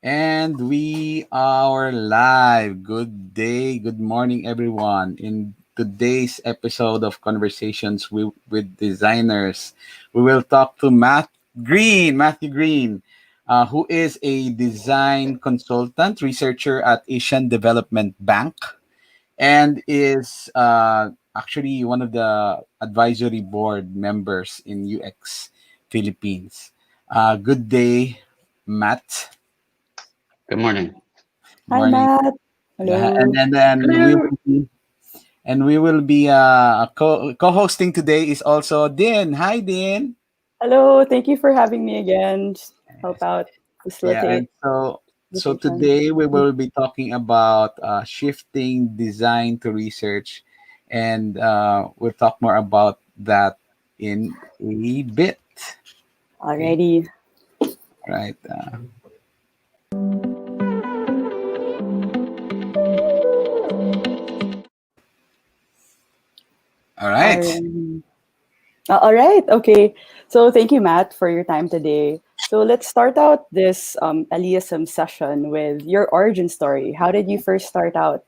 And we are live. Good day, good morning, everyone. In today's episode of Conversations with Designers, we will talk to Matthew Green, who is a design consultant, researcher at Asian Development Bank, and is actually one of the advisory board members in UX Philippines. Good day, Matt. Good morning. Hi, Morning. Matt. Yeah, and Hello. and then we Hello. will be co-hosting today is also Din. Hi, Din. Hello. Thank you for having me again. Just help out, Yeah, and facilitate so conversation. today we will be talking about shifting design to research, and we'll talk more about that in a bit. Okay, Alrighty. all right. All right. Alright. All right. Okay. So thank you, Matt, for your time today. So let's start out this Eliasm session with your origin story. How did you first start out?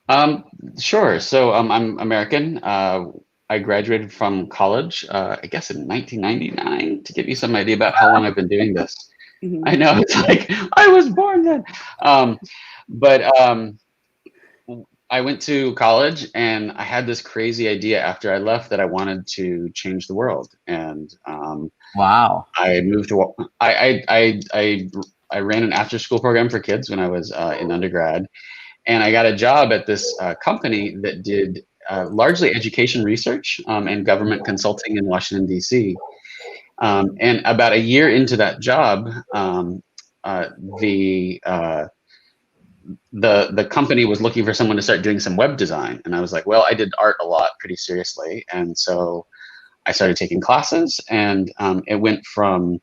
Um, sure. I'm American. I graduated from college, I guess in 1999, to give you some idea about how long I've been doing this. Mhm. I know it's like I was born then. Um, but I went to college and I had this crazy idea after I left that I wanted to change the world. And Wow. I moved to I ran an after school program for kids when I was in undergrad, and I got a job at this company that did largely education research and government consulting in Washington D.C. And about a year into that job, uh, the uh, the company was looking for someone to start doing some web design, and I was like, well, I did art a lot pretty seriously, and so I started taking classes, and it went from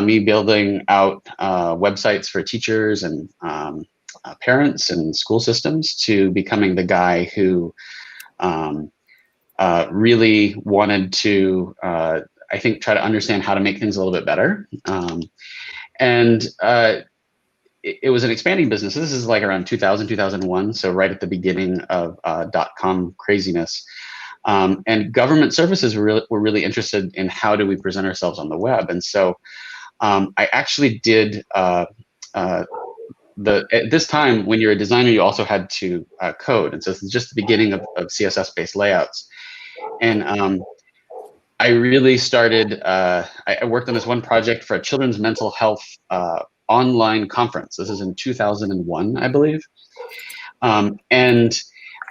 me building out websites for teachers and parents and school systems to becoming the guy who um, really wanted to, I think, try to understand how to make things a little bit better. And it was an expanding business. This is like around 2000, 2001, so right at the beginning of dot-com craziness. And government services were really interested in how do we present ourselves on the web. And so I actually did uh, at this time when you're a designer, you also had to code, and so this is just the beginning of CSS-based layouts. And I really started. I worked on this one project for a children's mental health online conference. This is in 2001, I believe, and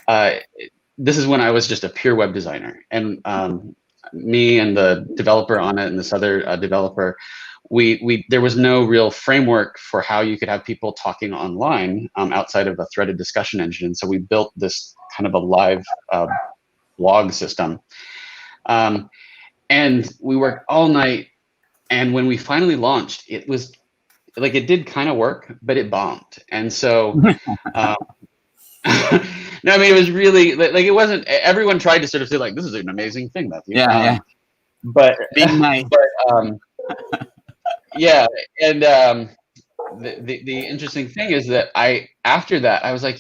uh, this is when I was just a pure web designer, and me and the developer on it and this other developer, we there was no real framework for how you could have people talking online outside of a threaded discussion engine. So we built this kind of a live blog system, um, and we worked all night. And when we finally launched, it was like it did kind of work, but it bombed. And so uh, no, I mean, it was really like it wasn't. Everyone tried to sort of say like, "This is an amazing thing, Matthew," Yeah, yeah. but Being nice. but yeah, and the interesting thing is that I after that I was like,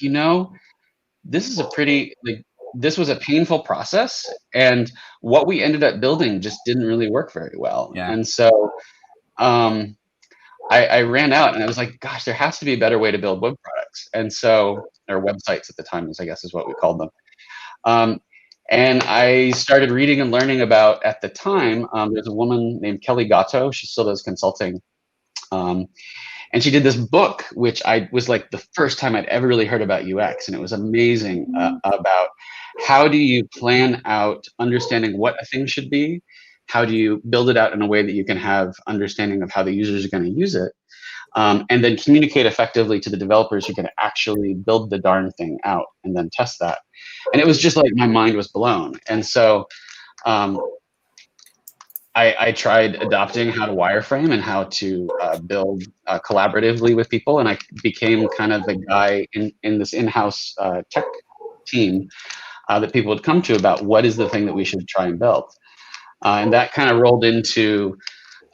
this is a pretty like this was a painful process, and what we ended up building just didn't really work very well, Yeah. and so um, I ran out and I was like, gosh, there has to be a better way to build web products, and so or websites at the time, I guess is what we called them. Um, and I started reading and learning about at the time. There's a woman named Kelly Gatto. She still does consulting. Um, and she did this book, which I was like the first time I'd ever really heard about UX, and it was amazing about how do you plan out understanding what a thing should be, how do you build it out in a way that you can have understanding of how the users are going to use it, and then communicate effectively to the developers who can actually build the darn thing out and then test that. And it was just like my mind was blown. And so um, I tried adopting how to wireframe and how to build collaboratively with people, and I became kind of the guy in this in-house tech team that people would come to about what is the thing that we should try and build. And that kind of rolled into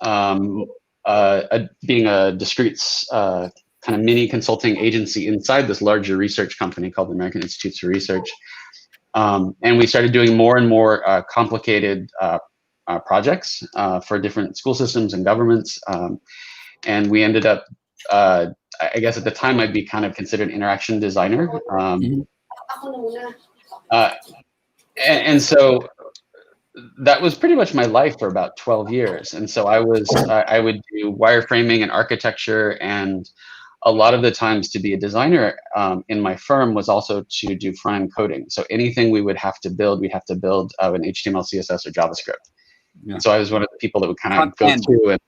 um, being a discrete kind of mini consulting agency inside this larger research company called the American Institutes for Research. And we started doing more and more complicated projects for different school systems and governments. And we ended up, I guess at the time, I'd be kind of considered an interaction designer. And so that was pretty much my life for about 12 years. And so I would do wireframing and architecture, and a lot of the times to be a designer in my firm was also to do front-end coding. So anything we would have to build, we'd have to build in HTML, CSS, or JavaScript. Yeah. So I was one of the people that would kind Front of go end. through and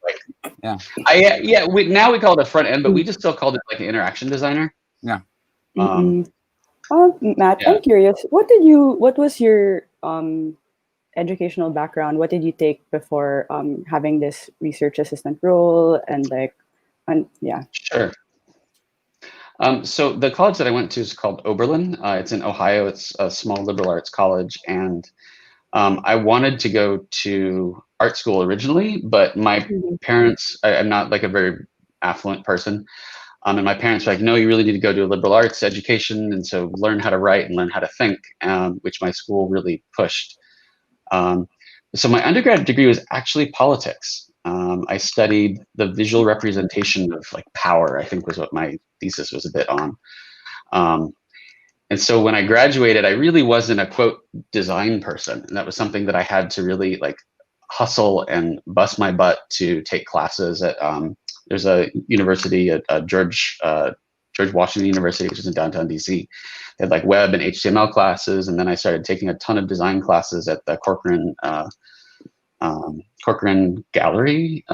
now we call it a front end, but we just still called it like an interaction designer. Yeah. Matt, yeah. I'm curious. What was your educational background? What did you take before having this research assistant role yeah? Sure. So the college that I went to is called Oberlin. It's in Ohio. It's a small liberal arts college, and I wanted to go to art school originally, but my parents, I'm not like a very affluent person. And my parents were like, no, you really need to go to a liberal arts education. And so learn how to write and learn how to think, which my school really pushed. So my undergrad degree was actually politics. I studied the visual representation of like power, I think was what my thesis was a bit on. And so when I graduated, I really wasn't a quote design person. And that was something that I had to really like hustle and bust my butt to take classes at, there's a university at George Washington University, which is in downtown DC. They had like web and HTML classes. And then I started taking a ton of design classes at the Corcoran Gallery.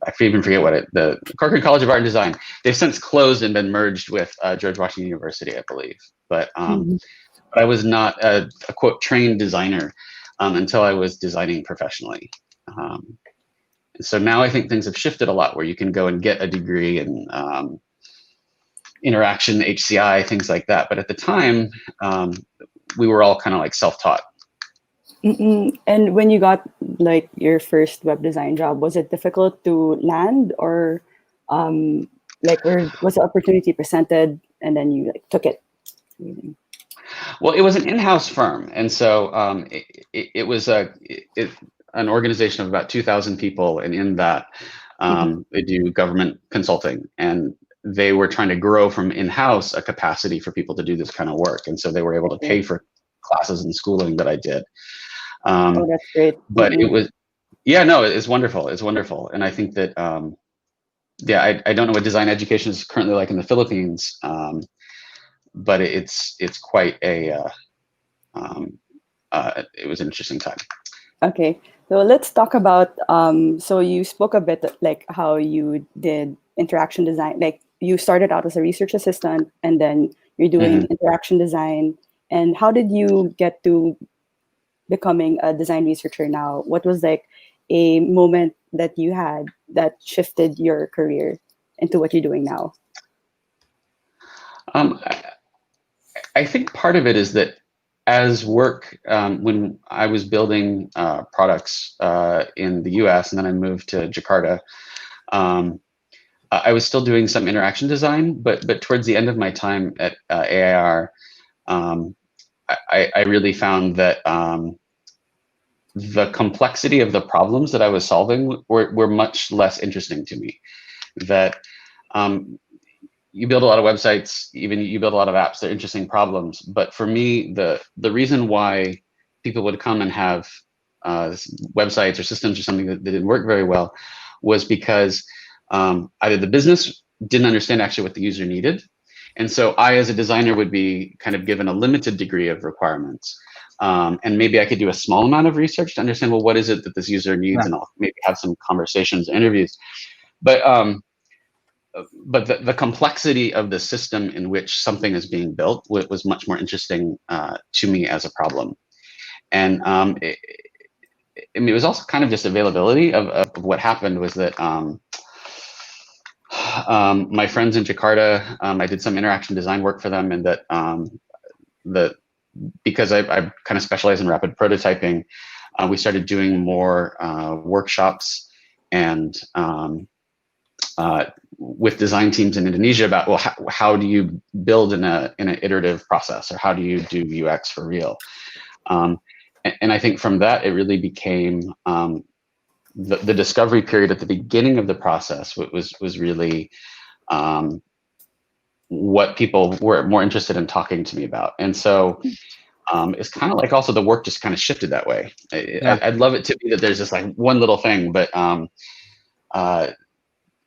I even forget the Corcoran College of Art and Design. They've since closed and been merged with George Washington University, I believe. But I was not a quote trained designer until I was designing professionally. So now I think things have shifted a lot, where you can go and get a degree in interaction, HCI, things like that. But at the time, we were all kind of like self-taught. And when you got like your first web design job, was it difficult to land, or was the opportunity presented and then you like took it? Well, it was an in-house firm, and so it was an organization of about 2,000 people, and in that they do government consulting, and they were trying to grow from in-house a capacity for people to do this kind of work, and so they were able to pay for classes and schooling that I did. Oh, that's great. But it was, it's wonderful. It's wonderful. And I think that, I don't know what design education is currently like in the Philippines, but it's quite it was an interesting time. Okay, so let's talk about, so you spoke a bit like how you did interaction design, like you started out as a research assistant and then you're doing interaction design. And how did you get to becoming a design researcher now? What was like a moment that you had that shifted your career into what you're doing now? I think part of it is that as work, when I was building products in the US and then I moved to Jakarta, I was still doing some interaction design, but towards the end of my time at AIR, I really found that the complexity of the problems that I was solving were much less interesting to me. That you build a lot of websites, even you build a lot of apps, they're interesting problems. But for me, the reason why people would come and have websites or systems or something that didn't work very well was because either the business didn't understand actually what the user needed. And so I, as a designer, would be kind of given a limited degree of requirements. And maybe I could do a small amount of research to understand, well, what is it that this user needs? And I'll maybe have some conversations, interviews. But the complexity of the system in which something is being built was much more interesting to me as a problem. And it was also kind of just availability of what happened was that my friends in Jakarta, I did some interaction design work for them, and that because I kind of specialize in rapid prototyping, we started doing more workshops and with design teams in Indonesia about, well, how do you build in an iterative process, or how do you do UX for real? And I think from that, it really became the discovery period at the beginning of the process was really what people were more interested in talking to me about. And so it's kind of like also the work just kind of shifted that way. I'd love it to be that there's just like one little thing, but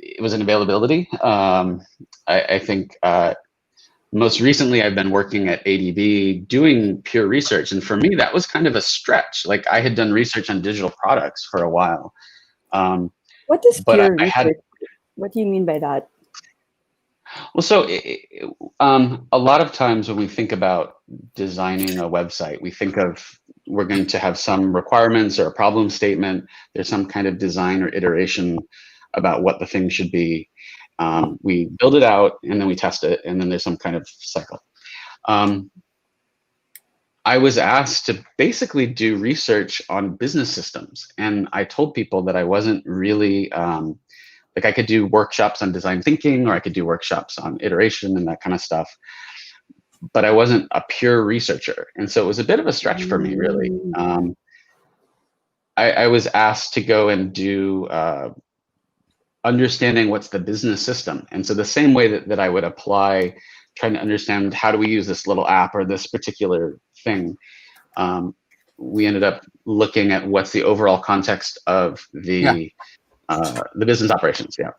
it was an availability. I think most recently I've been working at ADB doing pure research. And for me, that was kind of a stretch. Like I had done research on digital products for a while. What is but pure I had, research? What do you mean by that? well, so a lot of times when we think about designing a website, we think of we're going to have some requirements or a problem statement. There's some kind of design or iteration about what the thing should be. We build it out and then we test it, and then there's some kind of cycle. I was asked to basically do research on business systems, and I told people that I wasn't really like I could do workshops on design thinking, or I could do workshops on iteration and that kind of stuff, but I wasn't a pure researcher. And so it was a bit of a stretch for me, really. I was asked to go and do understanding what's the business system. And so the same way that I would apply trying to understand how do we use this little app or this particular thing, we ended up looking at what's the overall context of the business operations. Yeah.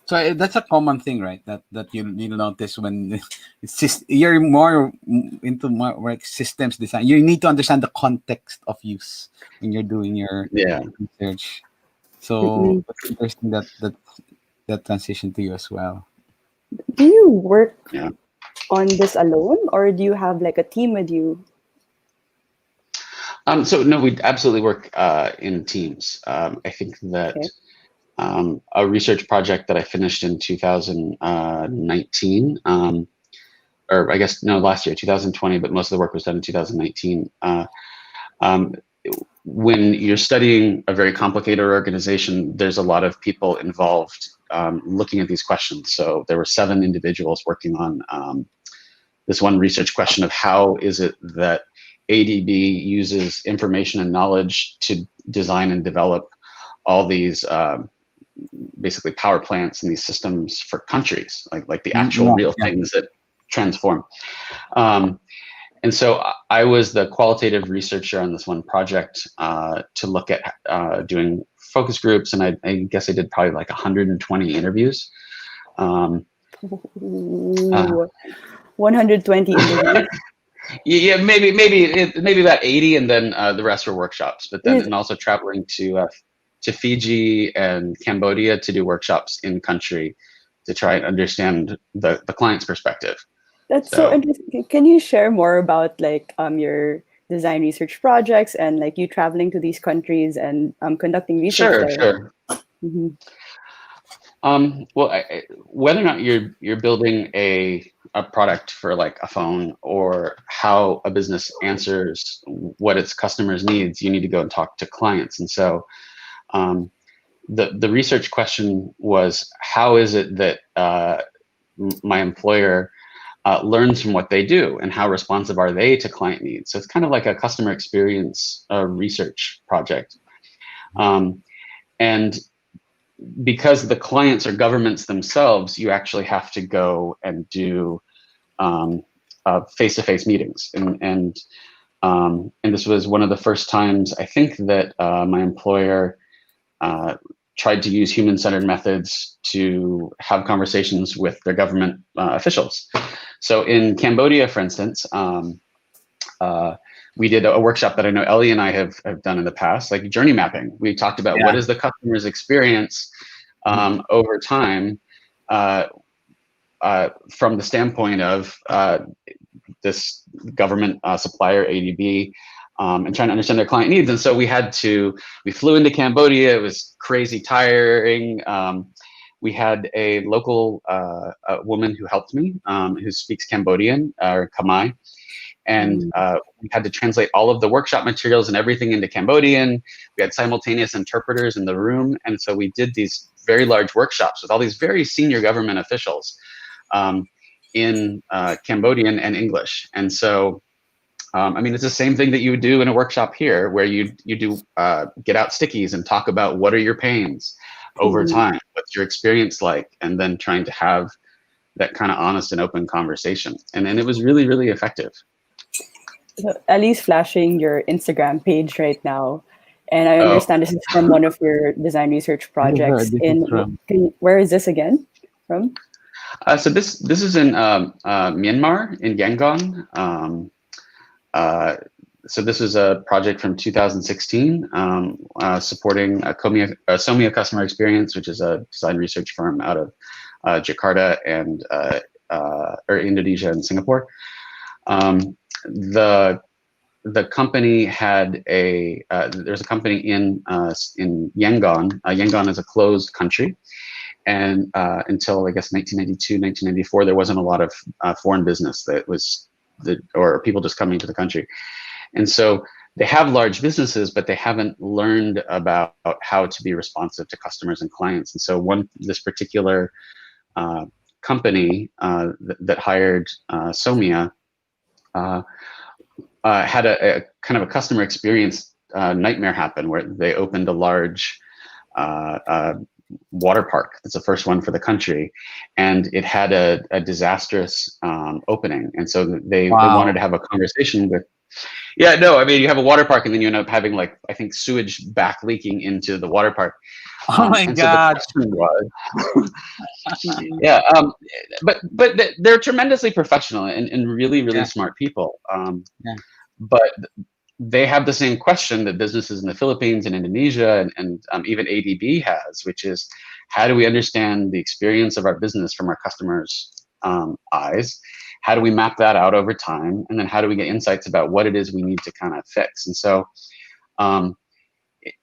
So that's a common thing, right? That you notice when it's just you're more into more like systems design. You need to understand the context of use when you're doing your research. So it's interesting that transition to you as well. Do you work on this alone, or do you have like a team with you? So no, we absolutely work in teams. I think that a research project that I finished in 2019, or I guess no, last year, 2020, but most of the work was done in 2019. When you're studying a very complicated organization, there's a lot of people involved looking at these questions. So there were 7 individuals working on this one research question of how is it that ADB uses information and knowledge to design and develop all these basically power plants and these systems for countries, like the actual real things that transform. And so I was the qualitative researcher on this one project to look at doing focus groups, and I guess I did probably like 120 interviews. 120 interviews. Yeah, maybe about 80, and then the rest were workshops. But then and also traveling to Fiji and Cambodia to do workshops in country to try and understand the client's perspective. That's so interesting. Can you share more about like your design research projects and like you traveling to these countries and conducting research? Sure. Well, whether or not you're building a product for like a phone, or how a business answers what its customers needs, you need to go and talk to clients. And so the research question was, how is it that my employer learns from what they do, and how responsive are they to client needs? So it's kind of like a customer experience research project. And because the clients are governments themselves, you actually have to go and do face-to-face meetings. And this was one of the first times I think that my employer tried to use human-centered methods to have conversations with their government officials. So in Cambodia, for instance, we did a workshop that I know Ellie and I have done in the past, like journey mapping. We talked about what is the customer's experience over time from the standpoint of this government supplier, ADB, and trying to understand their client needs. And so we flew into Cambodia. It was crazy tiring. We had a local woman who helped me, who speaks Cambodian, or Khmer. And we had to translate all of the workshop materials and everything into Cambodian. We had simultaneous interpreters in the room. And so we did these very large workshops with all these very senior government officials in Cambodian and English. And so, I mean, it's the same thing that you would do in a workshop here, where you do get out stickies and talk about what are your pains over time, what's your experience like, and then trying to have that kind of honest and open conversation. And it was really, really effective. So Ellie's flashing your Instagram page right now, and I understand this is from one of your design research projects. Where is this again from? So this is in Myanmar, in Yangon. So this was a project from 2016 supporting Somia Customer Experience, which is a design research firm out of Jakarta and or Indonesia and Singapore. The company had there's a company in Yangon. Yangon is a closed country, and until I guess 1992, 1994, there wasn't a lot of foreign business or people just coming to the country. And so they have large businesses, but they haven't learned about how to be responsive to customers and clients. And so this particular company that hired Somia had a kind of a customer experience nightmare happen, where they opened a large water park. It's the first one for the country, and it had a disastrous opening. And so they wanted to have a conversation with. Yeah, no, I mean, you have a water park, and then you end up having, like, I think, sewage back leaking into the water park. Oh my God! So the question was, yeah, but they're tremendously professional and really, really smart people. But they have the same question that businesses in the Philippines and Indonesia and even ADB has, which is, how do we understand the experience of our business from our customers' eyes? How do we map that out over time? And then how do we get insights about what it is we need to kind of fix? And so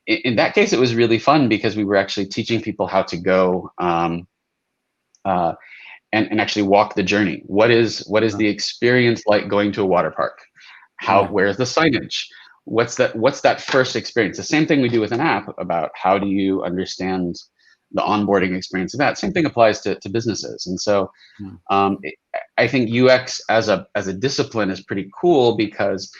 in that case, it was really fun, because we were actually teaching people how to go and actually walk the journey. What is the experience like going to a water park? Where's the signage? What's that first experience? The same thing we do with an app about how do you understand the onboarding experience of that. Same thing applies to businesses. And so I think UX as a discipline is pretty cool, because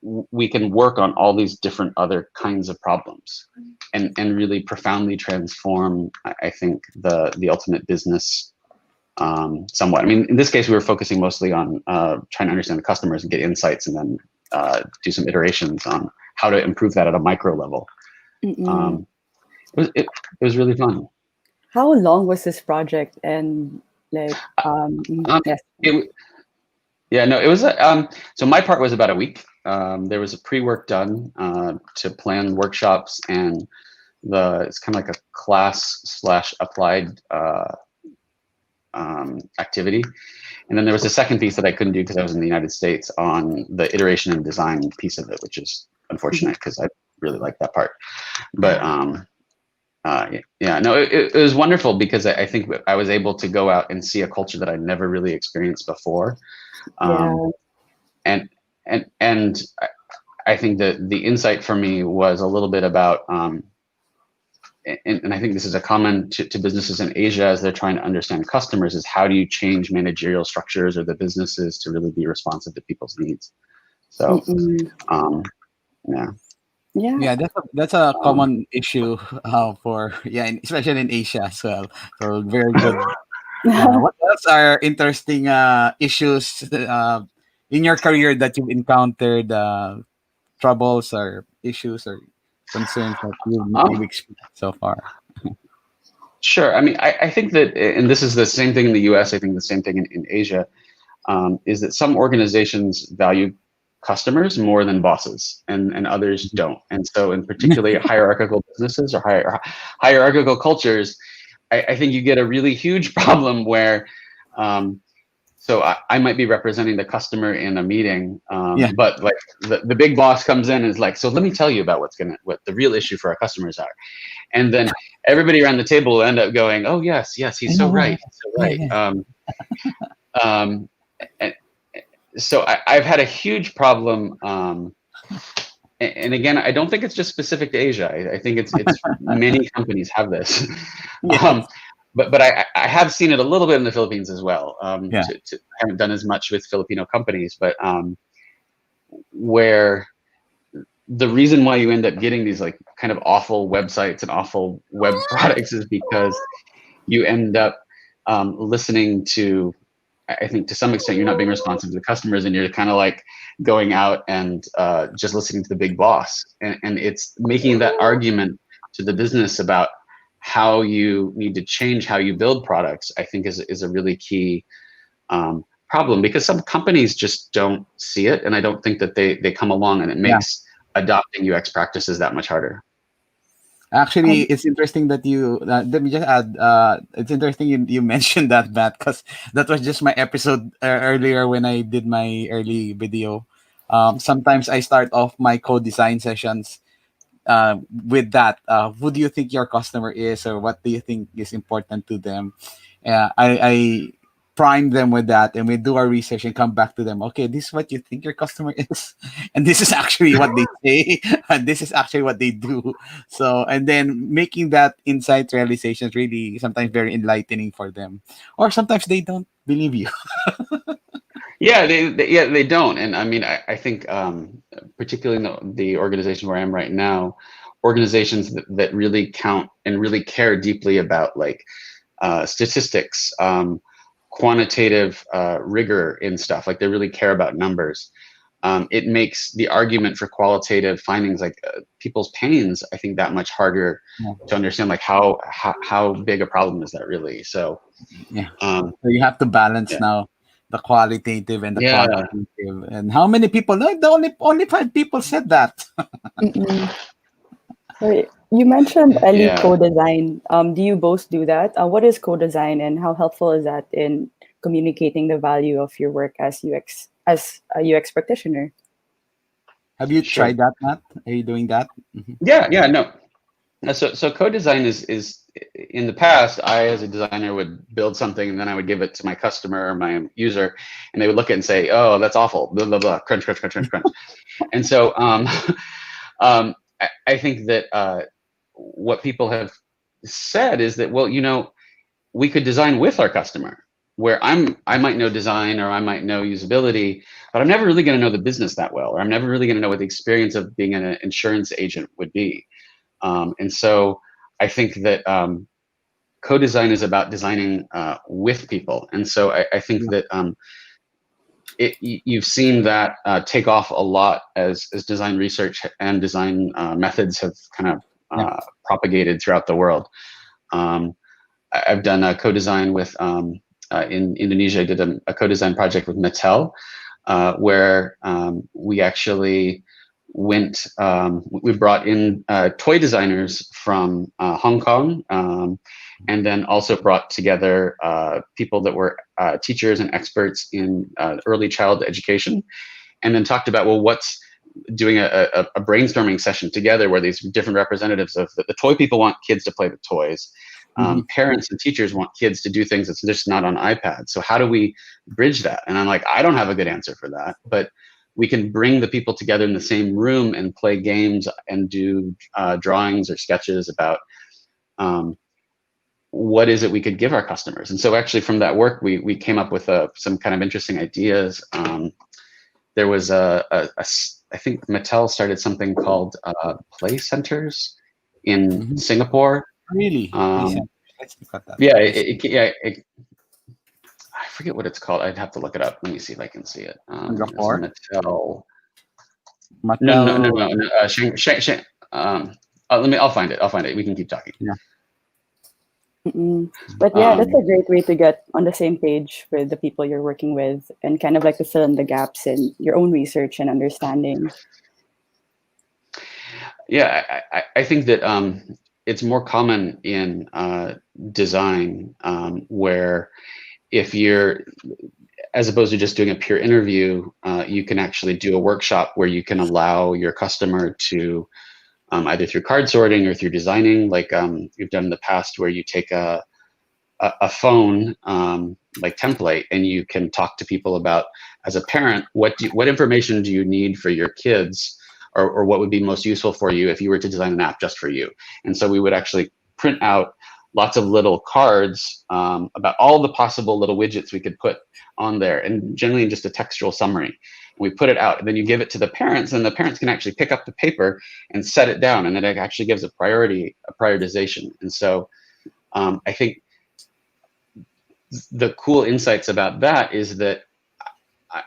we can work on all these different other kinds of problems and really profoundly transform, I think, the ultimate business somewhat. I mean, in this case, we were focusing mostly on trying to understand the customers and get insights, and then do some iterations on how to improve that at a micro level. It was really fun. How long was this project? And like, yes. It was so my part was about a week. There was a pre-work done to plan workshops, and it's kind of like a class/applied activity. And then there was a second piece that I couldn't do because I was in the United States, on the iteration and design piece of it, which is unfortunate because I really like that part. But it was wonderful, because I think I was able to go out and see a culture that I never really experienced before. And I think that the insight for me was a little bit about, and I think this is a common to businesses in Asia as they're trying to understand customers, is how do you change managerial structures or the businesses to really be responsive to people's needs? So, Yeah, that's a common issue especially in Asia as well. So very good. What else are interesting issues in your career that you've encountered? Troubles or issues or concerns that you've experienced so far? Sure. I mean, I think that, and this is the same thing in the US, I think the same thing in Asia, is that some organizations value customers more than bosses, and others don't. And so in particularly hierarchical businesses or hierarchical cultures, I think you get a really huge problem where, so I might be representing the customer in a meeting, but like the big boss comes in and is like, so let me tell you about what the real issue for our customers are. And then everybody around the table will end up going, oh yes, he's so right. So I've had a huge problem and again, I don't think it's just specific to Asia. I think it's many companies have this. Yes. But I have seen it a little bit in the Philippines as well. Yeah. I haven't done as much with Filipino companies, but where the reason why you end up getting these like kind of awful websites and awful web products is because you end up listening to, I think to some extent, you're not being responsive to the customers, and you're kind of like going out and just listening to the big boss, and it's making that argument to the business about how you need to change how you build products. I think is a really key problem, because some companies just don't see it, and I don't think that they come along, and it Yeah. makes adopting UX practices that much harder. Actually, it's interesting that you. Let me just add. It's interesting you mentioned that, Matt, because that was just my episode earlier when I did my early video. Sometimes I start off my code design sessions with that. Who do you think your customer is, or what do you think is important to them? I prime them with that, and we do our research and come back to them. Okay, this is what you think your customer is, and this is actually what they say, and this is actually what they do. So, and then making that insight realization is really sometimes very enlightening for them, or sometimes they don't believe you. Yeah, they don't, and I mean, I think particularly in the organization where I am right now, organizations that really count and really care deeply about like statistics, quantitative rigor in stuff, like they really care about numbers. It makes the argument for qualitative findings, like people's pains, I think that much harder Yeah. to understand. Like how big a problem is that really? So Yeah. So you have to balance yeah. now the qualitative and the Yeah. quantitative. And how many people? No, the only 5 people said that. Mm-mm. Sorry, you mentioned Ellie Yeah. co-design. Do you both do that? What is co-design, and how helpful is that in communicating the value of your work as a UX practitioner? Have you Sure. tried that, Matt? Are you doing that? Mhm. Yeah, no. So co-design is in the past, I as a designer would build something and then I would give it to my customer or my user, and they would look at it and say, "Oh, that's awful." Blah blah blah. Crunch, crunch, crunch, crunch, crunch. And so I think that what people have said is that, well, we could design with our customer, where I might know design or I might know usability, but I'm never really going to know the business that well, or I'm never really going to know what the experience of being an insurance agent would be. And so I think that co-design is about designing with people. And so I think that you've seen that take off a lot as design research and design methods have kind of propagated throughout the world. I've done a co-design with, in Indonesia, I did a co-design project with Mattel, where we actually we brought in toy designers from Hong Kong, and then also brought together people that were teachers and experts in early childhood education, and then talked about, well, what's doing a brainstorming session together where these different representatives of the toy people want kids to play with toys. Parents and teachers want kids to do things that's just not on iPads. So how do we bridge that? And I'm like, I don't have a good answer for that, but we can bring the people together in the same room and play games and do drawings or sketches about what is it we could give our customers. And so actually from that work, we came up with some kind of interesting ideas. There was I think Mattel started something called Play Centers in Singapore. Really? Let's look at that. Yeah, I forget what it's called. I'd have to look it up. Let me see if I can see it. Singapore? Mattel. Mattel. No. Shang. I'll find it. We can keep talking. Yeah. But yeah, that's a great way to get on the same page with the people you're working with, and kind of like to fill in the gaps in your own research and understanding. Yeah, I think that it's more common in design, where if you're, as opposed to just doing a pure interview, you can actually do a workshop where you can allow your customer to either through card sorting or through designing, like you've done in the past, where you take a phone like template and you can talk to people about, as a parent, what information do you need for your kids or what would be most useful for you if you were to design an app just for you. And so we would actually print out lots of little cards about all the possible little widgets we could put on there, and generally in just a textual summary. We put it out, and then you give it to the parents, and the parents can actually pick up the paper and set it down, and then it actually gives a prioritization. And so I think the cool insights about that is that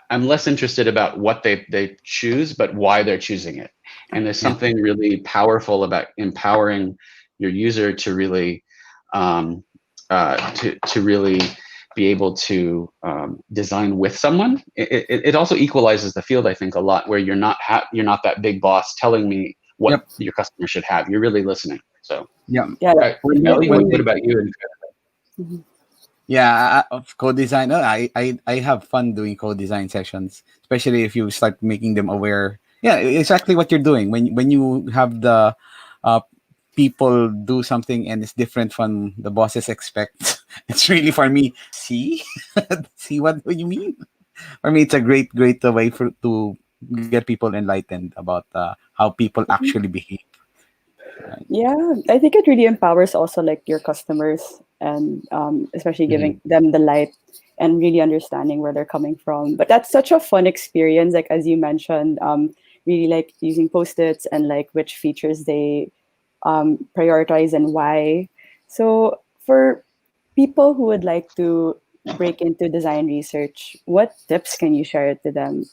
I'm less interested about what they choose, but why they're choosing it. And there's something really powerful about empowering your user to really to really be able to design with someone. It also equalizes the field, I think, a lot, where you're not that big boss telling me what your customer should have. You're really listening. So what about you? Mm-hmm. Yeah, of co-design. I have fun doing co-design sessions, especially if you start making them aware. Yeah, exactly what you're doing when you have the uh, people do something and it's different from the bosses expect. It's really for me. See, see what do you mean? For me, it's a great way to get people enlightened about how people actually behave. Right? Yeah, I think it really empowers also like your customers, and especially giving them the light and really understanding where they're coming from. But that's such a fun experience, like as you mentioned, really like using post-its and like which features they prioritize and why. So for people who would like to break into design research, what tips can you share to them?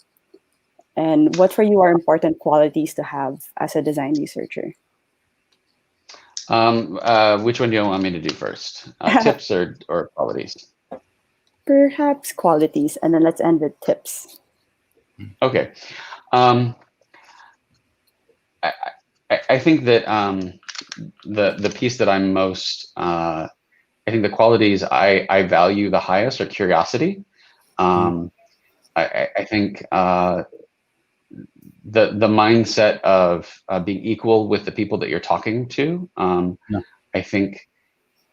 And what for you are important qualities to have as a design researcher? Which one do you want me to do first? Tips or qualities? Perhaps qualities, and then let's end with tips. Okay. I think that the piece that I'm most I think the qualities I value the highest are curiosity. I think the mindset of being equal with the people that you're talking to. I think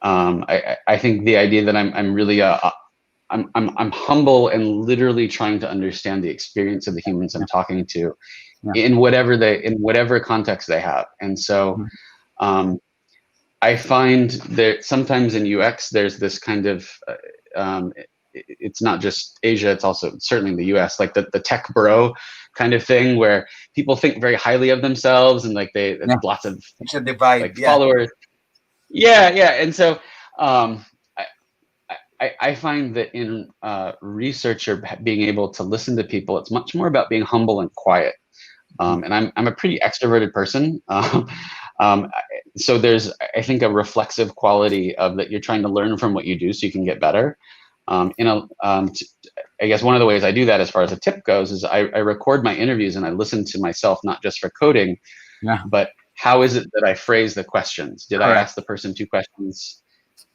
I think the idea that I'm really I'm humble and literally trying to understand the experience of the humans I'm talking to, in whatever context they have. And so I find that sometimes in UX there's this kind of it's not just Asia, it's also certainly in the US, like the tech bro kind of thing, where people think very highly of themselves and like they have lots of followers. And so I find that in research or being able to listen to people, it's much more about being humble and quiet. And I'm a pretty extroverted person. So there's, I think, a reflexive quality of that you're trying to learn from what you do so you can get better. I guess one of the ways I do that as far as a tip goes is I record my interviews and I listen to myself, not just for coding, but how is it that I phrase the questions? Did I ask the person 2 questions?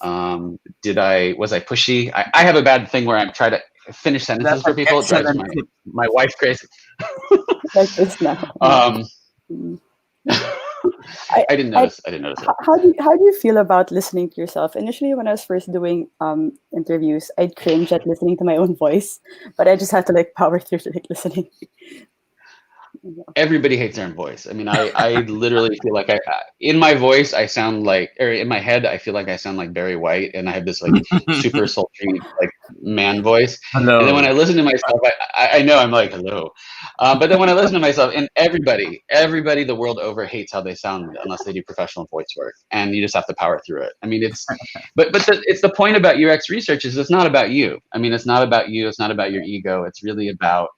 Was I pushy? I have a bad thing where I try to finish sentences for people. It drives my wife crazy. Like this now. I didn't notice. I didn't notice it. How do you feel about listening to yourself? Initially, when I was first doing interviews, I'd cringe at listening to my own voice, but I just had to like power through to like listening. Everybody hates their own voice. I mean, I literally feel like in my voice, I sound like, or in my head, I feel like I sound like Barry White, and I have this like super sultry like man voice. Hello. And then when I listen to myself, I know I'm like, hello. But then when I listen to myself, and everybody the world over hates how they sound unless they do professional voice work, and you just have to power through it. I mean, it's, it's the point about UX research is it's not about you. I mean, it's not about you. It's not about your ego. It's really about,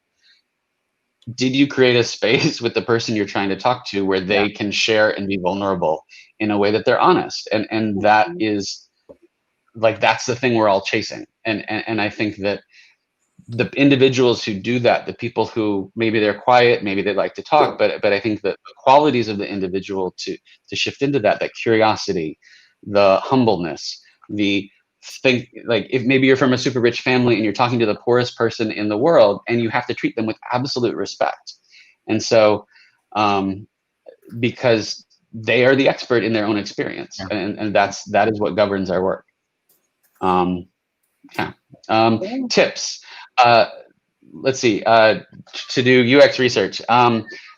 did you create a space with the person you're trying to talk to where they can share and be vulnerable in a way that they're honest? And that is like, that's the thing we're all chasing. And I think that the individuals who do that, the people who maybe they're quiet, maybe they like to talk, but I think that the qualities of the individual to shift into that curiosity, the humbleness, the think, like if maybe you're from a super rich family and you're talking to the poorest person in the world and you have to treat them with absolute respect. And so because they are the expert in their own experience, and that is what governs our work. Tips. Let's see, to do UX research.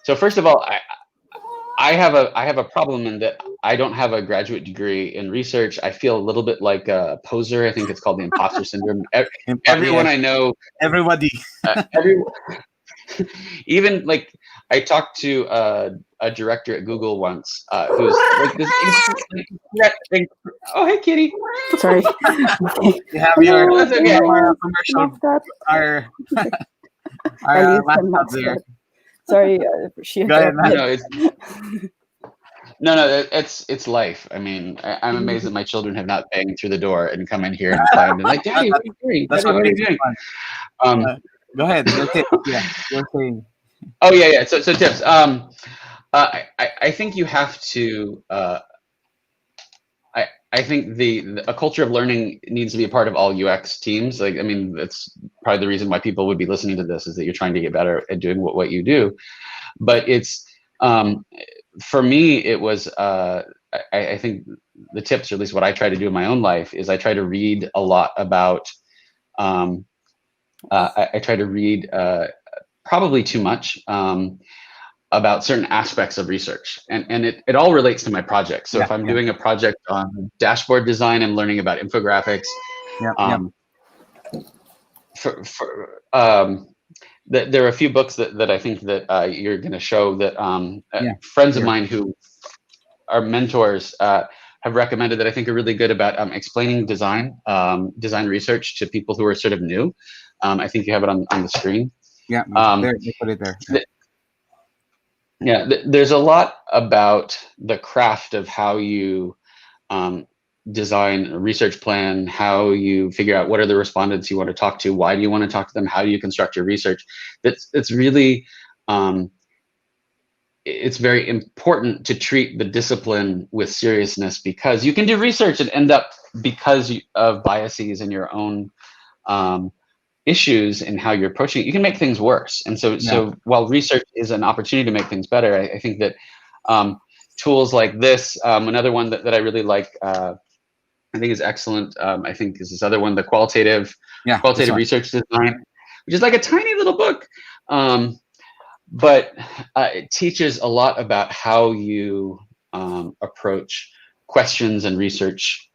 So first of all, I have a problem in that I don't have a graduate degree in research. I feel a little bit like a poser. I think it's called the imposter syndrome. Everyone Yeah, I know, everybody. every even like I talked to a director at Google once who's like this. Oh, hey, Kitty. Sorry. We have your That's we okay. have our commercial, Mascot. our Elise mascot and there. mascot. Sorry, she Go ahead, No, interrupted. no, it's life. I mean, I'm amazed that my children have not banged through the door and come in here and climbed and like, Daddy, what are you doing? That's Daddy, what what are you makes it doing? fun. Um, Go ahead, your tip. Yeah, you're saying. oh yeah. So tips. I think you have to. I think a culture of learning needs to be a part of all UX teams. Like, I mean, that's probably the reason why people would be listening to this is that you're trying to get better at doing what you do. But it's for me, it was. I think the tips, or at least what I try to do in my own life, is I try to read a lot about. I try to read probably too much. About certain aspects of research, and it all relates to my project. So Yeah, if I'm yeah, doing a project on dashboard design, I'm learning about infographics. yeah, yeah, Um, there are a few books that I think that you're going to show that yeah. friends of Sure. mine who are mentors have recommended that I think are really good about explaining design research to people who are sort of new. I think you have it on the screen. Yeah, Um, there, they put it there. Yeah, there's a lot about the craft of how you design a research plan, how you figure out what are the respondents you want to talk to, why do you want to talk to them, how do you construct your research. That's really it's very important to treat the discipline with seriousness, because you can do research and end up, because of biases in your own issues in how you're approaching it, you can make things worse. And so, yeah, while research is an opportunity to make things better, I think that tools like this, another one that I really like, I think is excellent. I think is this other one, the qualitative yeah. This one. research design, which is like a tiny little book, but it teaches a lot about how you approach questions and research.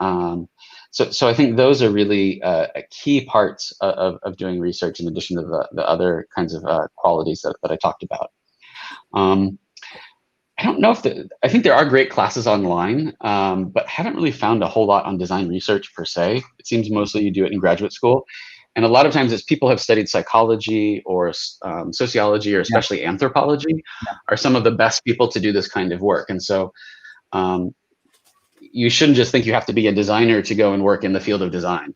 So I think those are really key parts of doing research, in addition to the other kinds of qualities that I talked about. I don't know if I think there are great classes online, but haven't really found a whole lot on design research per se. It seems mostly you do it in graduate school. And a lot of times it's people have studied psychology or sociology, or Yeah, especially anthropology, yeah, are some of the best people to do this kind of work. And so you shouldn't just think you have to be a designer to go and work in the field of design.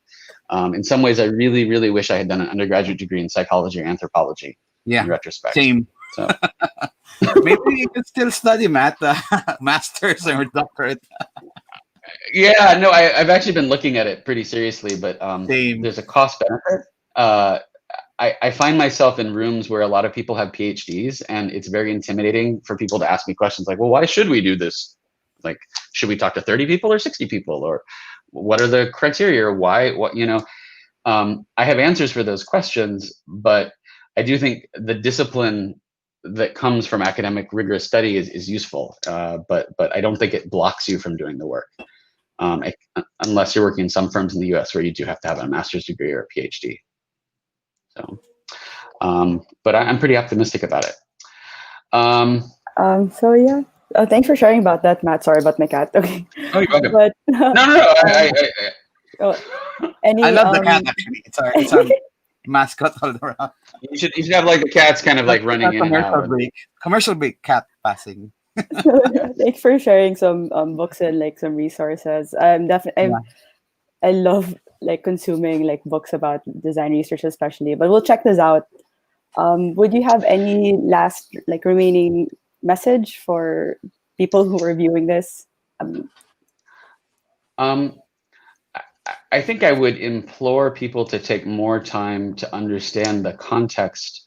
In some ways, I really, really wish I had done an undergraduate degree in psychology or anthropology in yeah. retrospect. Same. So Maybe you can still study math, masters or doctorate. yeah, no, I've actually been looking at it pretty seriously, but Same. there's a cost benefit. I find myself in rooms where a lot of people have PhDs, and it's very intimidating for people to ask me questions like, well, why should we do this? Like, should we talk to 30 people or 60 people? Or what are the criteria? Or why, I have answers for those questions, but I do think the discipline that comes from academic rigorous study is useful, but I don't think it blocks you from doing the work, unless you're working in some firms in the U.S. where you do have to have a master's degree or a PhD. So, but I'm pretty optimistic about it. So yeah. Thanks for sharing about that, Matt. Sorry about my cat. Okay. Oh, you're welcome. But No. oh, any I love the cat. Actually, it's our mascot all around. You should have like the cats kind of like running in and Commercial out. break. Commercial break. Cat passing. thanks for sharing some books and like some resources. I'm definitely Yeah. I love like consuming like books about design research especially. But we'll check this out. Would you have any last like remaining message for people who are viewing this? I think I would implore people to take more time to understand the context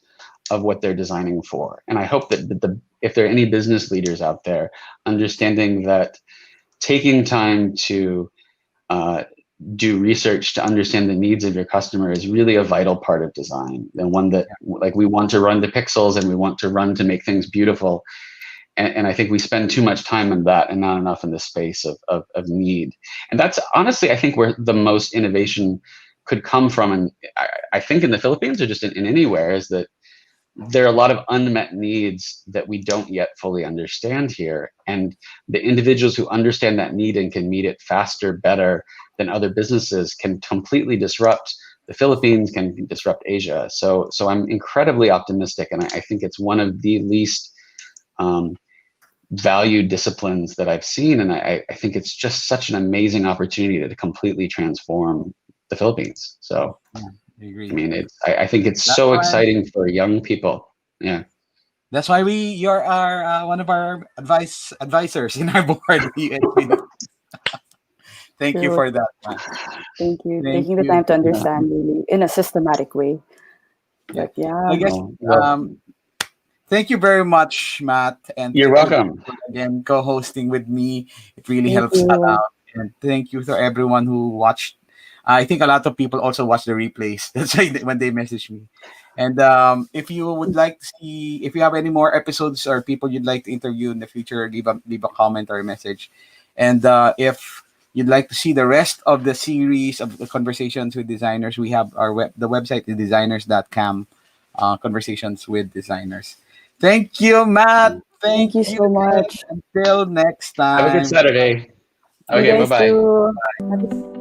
of what they're designing for. And I hope that if there are any business leaders out there, understanding that taking time to do research to understand the needs of your customer is really a vital part of design, and one that like we want to run to pixels and we want to run to make things beautiful. And I think we spend too much time on that and not enough in the space of need. And that's honestly, I think, where the most innovation could come from. And I think in the Philippines or just in anywhere is that there are a lot of unmet needs that we don't yet fully understand here. And the individuals who understand that need and can meet it faster, better than other businesses can completely disrupt the Philippines, can disrupt Asia. So I'm incredibly optimistic. And I think it's one of the least valued disciplines that I've seen. And I think it's just such an amazing opportunity to completely transform the Philippines. So Yeah, I agree. I mean, I think it's That's so why exciting for young people. Yeah. that's why you're our one of our advisors in our board. Thank you True. for that, man. Thank you. Thank Taking the you. time to Yeah. understand really in a systematic way. Yeah, But yeah, I guess. Well, Thank you very much, Matt, and you're thank you welcome. for again co-hosting with me. It really thank helps a you. lot, and thank you to everyone who watched. I think a lot of people also watch the replays. That's why when they message me. And if you would like to see, if you have any more episodes or people you'd like to interview in the future, leave a comment or a message. And if you'd like to see the rest of the series of the conversations with designers, we have the website is Designers.cam, conversations with designers. Thank you, Matt. Thank Thank you you so again. much. Until next Have a good time. Saturday. You Okay, bye guys bye. too. Happy